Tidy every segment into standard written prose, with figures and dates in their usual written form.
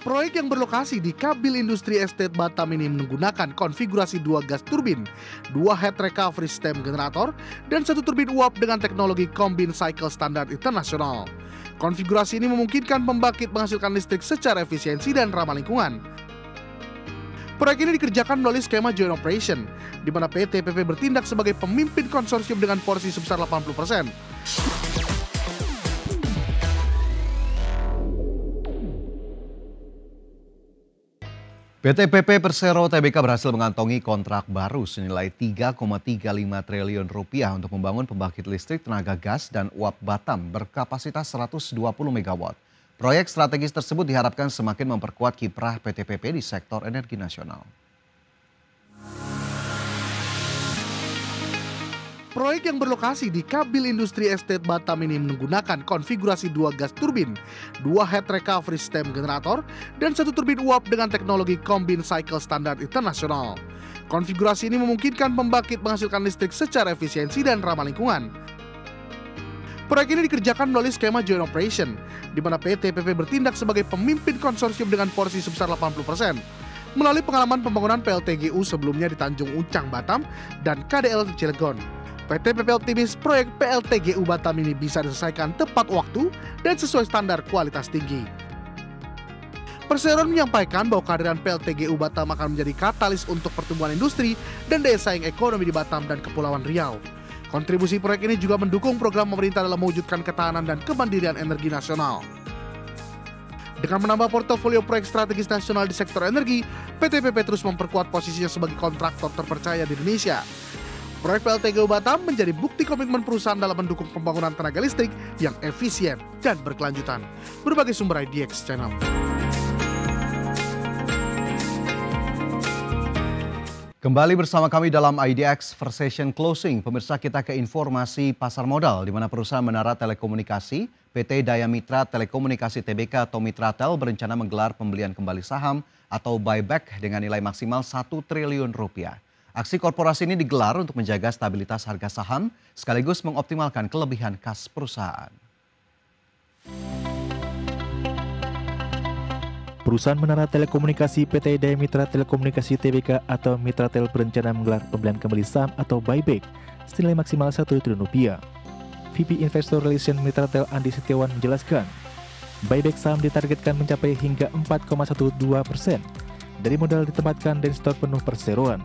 Proyek yang berlokasi di Kabil Industri Estate Batam ini menggunakan konfigurasi 2 gas turbin, 2 head recovery stem generator, dan 1 turbin uap dengan teknologi combined cycle standar internasional. Konfigurasi ini memungkinkan pembangkit menghasilkan listrik secara efisiensi dan ramah lingkungan. Proyek ini dikerjakan melalui skema joint operation, di mana PT PP bertindak sebagai pemimpin konsorsium dengan porsi sebesar 80%. PT PP Persero Tbk berhasil mengantongi kontrak baru senilai 3,35 triliun rupiah untuk membangun pembangkit listrik tenaga gas dan uap Batam berkapasitas 120 MW. Proyek strategis tersebut diharapkan semakin memperkuat kiprah PT PP di sektor energi nasional. Proyek yang berlokasi di Kabil Industri Estate Batam ini menggunakan konfigurasi 2 gas turbin, 2 head recovery stem generator, dan 1 turbin uap dengan teknologi combined cycle standar internasional. Konfigurasi ini memungkinkan pembangkit menghasilkan listrik secara efisiensi dan ramah lingkungan. Proyek ini dikerjakan melalui skema joint operation, di mana PT PP bertindak sebagai pemimpin konsorsium dengan porsi sebesar 80%. Melalui pengalaman pembangunan PLTGU sebelumnya di Tanjung Ucang, Batam, dan KDL Cilegon. PT PP optimis proyek PLTGU Batam ini bisa diselesaikan tepat waktu dan sesuai standar kualitas tinggi. Persero menyampaikan bahwa kehadiran PLTGU Batam akan menjadi katalis untuk pertumbuhan industri dan daya saing ekonomi di Batam dan Kepulauan Riau. Kontribusi proyek ini juga mendukung program pemerintah dalam mewujudkan ketahanan dan kemandirian energi nasional. Dengan menambah portofolio proyek strategis nasional di sektor energi, PT PP terus memperkuat posisinya sebagai kontraktor terpercaya di Indonesia. Proyek PLTGU Batam menjadi bukti komitmen perusahaan dalam mendukung pembangunan tenaga listrik yang efisien dan berkelanjutan. Berbagai sumber IDX Channel. Kembali bersama kami dalam IDX Versation Closing. Pemirsa, kita ke informasi pasar modal, di mana perusahaan menara telekomunikasi PT Daya Mitra Telekomunikasi Tbk atau Mitratel berencana menggelar pembelian kembali saham atau buyback dengan nilai maksimal 1 triliun rupiah. Aksi korporasi ini digelar untuk menjaga stabilitas harga saham sekaligus mengoptimalkan kelebihan kas perusahaan. Perusahaan menara telekomunikasi PT Daya Mitra Telekomunikasi Tbk atau Mitratel berencana menggelar pembelian kembali saham atau buyback senilai maksimal 1 triliun rupiah. VP Investor Relation Mitratel Andi Setiawan menjelaskan, buyback saham ditargetkan mencapai hingga 4,12% dari modal ditempatkan dan store penuh perseroan.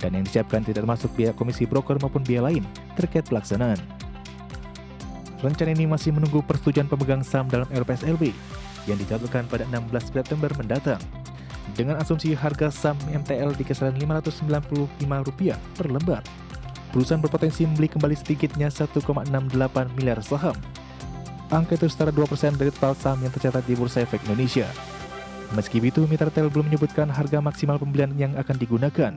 Dan yang disiapkan tidak termasuk biaya komisi broker maupun biaya lain terkait pelaksanaan. Rencana ini masih menunggu persetujuan pemegang saham dalam RPSLB yang dijadwalkan pada 16 September mendatang. Dengan asumsi harga saham MTL di kisaran Rp595 per lembar, perusahaan berpotensi membeli kembali sedikitnya 1,68 miliar saham. Angka itu setara 2% dari total saham yang tercatat di Bursa Efek Indonesia. Meski begitu, Mitratel belum menyebutkan harga maksimal pembelian yang akan digunakan.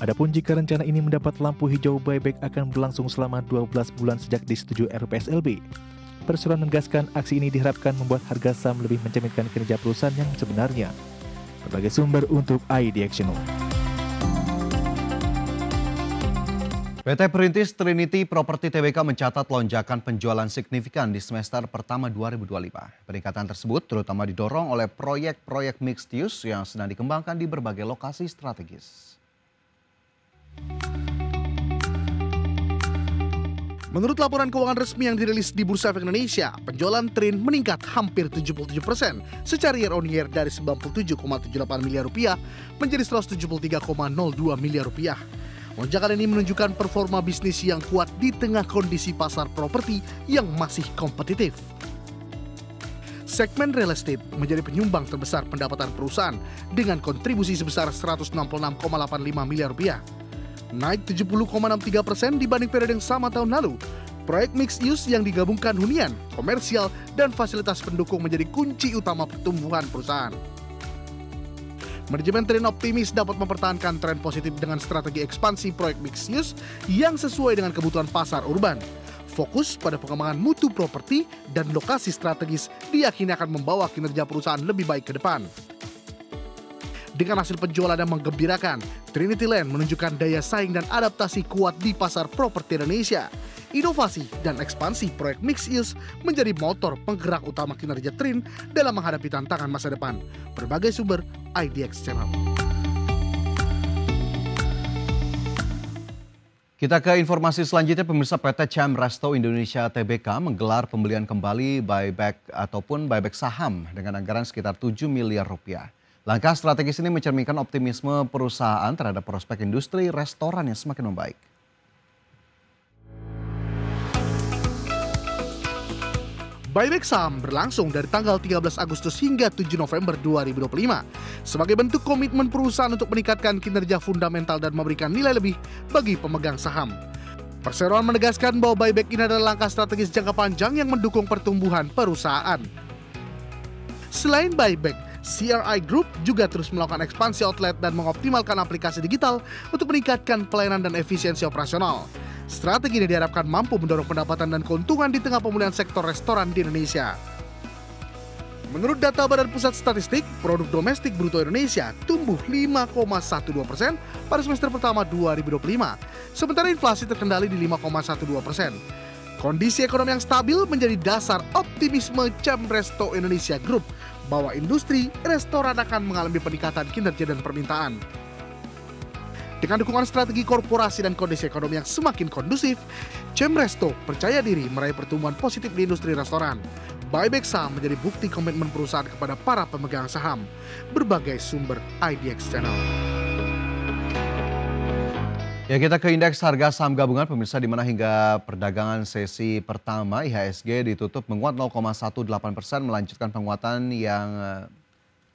Adapun jika rencana ini mendapat lampu hijau, buyback akan berlangsung selama 12 bulan sejak disetujui RPSLB. Persero menegaskan aksi ini diharapkan membuat harga saham lebih mencerminkan kinerja perusahaan yang sebenarnya. Berbagai sumber untuk IDX Channel. PT Perintis Trinity Property Tbk mencatat lonjakan penjualan signifikan di semester pertama 2025. Peningkatan tersebut terutama didorong oleh proyek-proyek mixed use yang sedang dikembangkan di berbagai lokasi strategis. Menurut laporan keuangan resmi yang dirilis di Bursa Efek Indonesia, penjualan Trin meningkat hampir 77% secara year on year dari 97,78 miliar rupiah menjadi 173,02 miliar rupiah. Lonjakan ini menunjukkan performa bisnis yang kuat di tengah kondisi pasar properti yang masih kompetitif. Segmen real estate menjadi penyumbang terbesar pendapatan perusahaan dengan kontribusi sebesar 166,85 miliar rupiah. Naik 70,63% dibanding periode yang sama tahun lalu. Proyek mixed use yang digabungkan hunian, komersial, dan fasilitas pendukung menjadi kunci utama pertumbuhan perusahaan. Manajemen Trin optimis dapat mempertahankan tren positif dengan strategi ekspansi proyek mixed use yang sesuai dengan kebutuhan pasar urban. Fokus pada pengembangan mutu properti dan lokasi strategis diyakini akan membawa kinerja perusahaan lebih baik ke depan. Dengan hasil penjualan yang menggembirakan, Trinity Land menunjukkan daya saing dan adaptasi kuat di pasar properti Indonesia. Inovasi dan ekspansi proyek mixed use menjadi motor penggerak utama kinerja TRIN dalam menghadapi tantangan masa depan. Berbagai sumber IDX Channel. Kita ke informasi selanjutnya, pemirsa. PT Chem Resto Indonesia Tbk menggelar pembelian kembali buyback ataupun buyback saham dengan anggaran sekitar 7 miliar rupiah. Langkah strategis ini mencerminkan optimisme perusahaan terhadap prospek industri restoran yang semakin membaik. Buyback saham berlangsung dari tanggal 13 Agustus hingga 7 November 2025 sebagai bentuk komitmen perusahaan untuk meningkatkan kinerja fundamental dan memberikan nilai lebih bagi pemegang saham. Perseroan menegaskan bahwa buyback ini adalah langkah strategis jangka panjang yang mendukung pertumbuhan perusahaan. Selain buyback, CRI Group juga terus melakukan ekspansi outlet dan mengoptimalkan aplikasi digital untuk meningkatkan pelayanan dan efisiensi operasional. Strategi ini diharapkan mampu mendorong pendapatan dan keuntungan di tengah pemulihan sektor restoran di Indonesia. Menurut data Badan Pusat Statistik, produk domestik bruto Indonesia tumbuh 5,12% pada semester pertama 2025, sementara inflasi terkendali di 5,12%. Kondisi ekonomi yang stabil menjadi dasar optimisme Chem Resto Indonesia Group bahwa industri restoran akan mengalami peningkatan kinerja dan permintaan. Dengan dukungan strategi korporasi dan kondisi ekonomi yang semakin kondusif, Chem Resto percaya diri meraih pertumbuhan positif di industri restoran. Buyback saham menjadi bukti komitmen perusahaan kepada para pemegang saham. Berbagai sumber IDX Channel. Ya, kita ke indeks harga saham gabungan, pemirsa, di mana hingga perdagangan sesi pertama IHSG ditutup menguat 0,18%, melanjutkan penguatan yang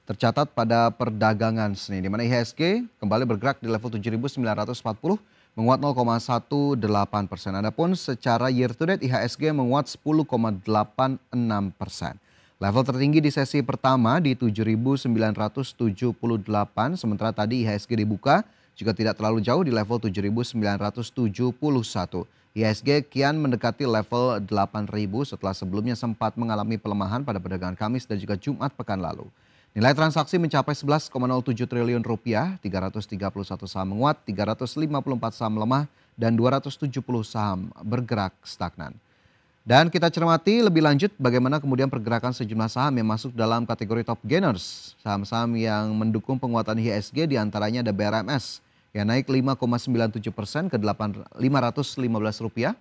tercatat pada perdagangan Senin, di mana IHSG kembali bergerak di level 7.940, menguat 0,18%. Adapun secara year to date IHSG menguat 10,86%. Level tertinggi di sesi pertama di 7.978, sementara tadi IHSG dibuka juga tidak terlalu jauh di level 7.971. IHSG kian mendekati level 8.000 setelah sebelumnya sempat mengalami pelemahan pada perdagangan Kamis dan juga Jumat pekan lalu. Nilai transaksi mencapai 11,07 triliun rupiah, 331 saham menguat, 354 saham melemah, dan 270 saham bergerak stagnan. Dan kita cermati lebih lanjut bagaimana kemudian pergerakan sejumlah saham yang masuk dalam kategori top gainers. Saham-saham yang mendukung penguatan IHSG diantaranya ada BRMS yang naik 5,97% ke Rp515.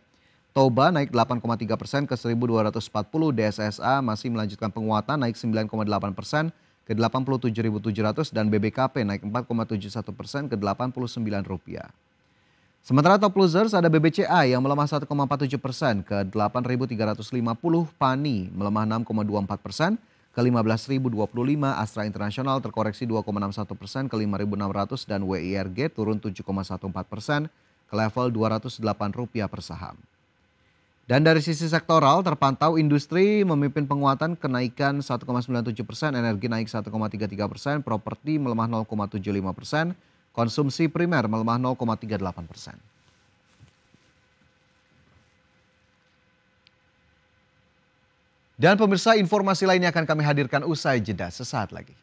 Toba naik 8,3% ke 1.240, DSSA masih melanjutkan penguatan naik 9,8% ke 87.700 dan BBKP naik 4,71% ke Rp89. Sementara top losers ada BBCA yang melemah 1,47% ke 8.350, PANI melemah 6,24% ke 15.025, Astra Internasional terkoreksi 2,61% ke 5.600 dan WIRG turun 7,14% ke level Rp208 per saham. Dan dari sisi sektoral terpantau industri memimpin penguatan kenaikan 1,97%, energi naik 1,33%, properti melemah 0,75%, konsumsi primer melemah 0,38%. Dan pemirsa, informasi lainnya akan kami hadirkan usai jeda sesaat lagi.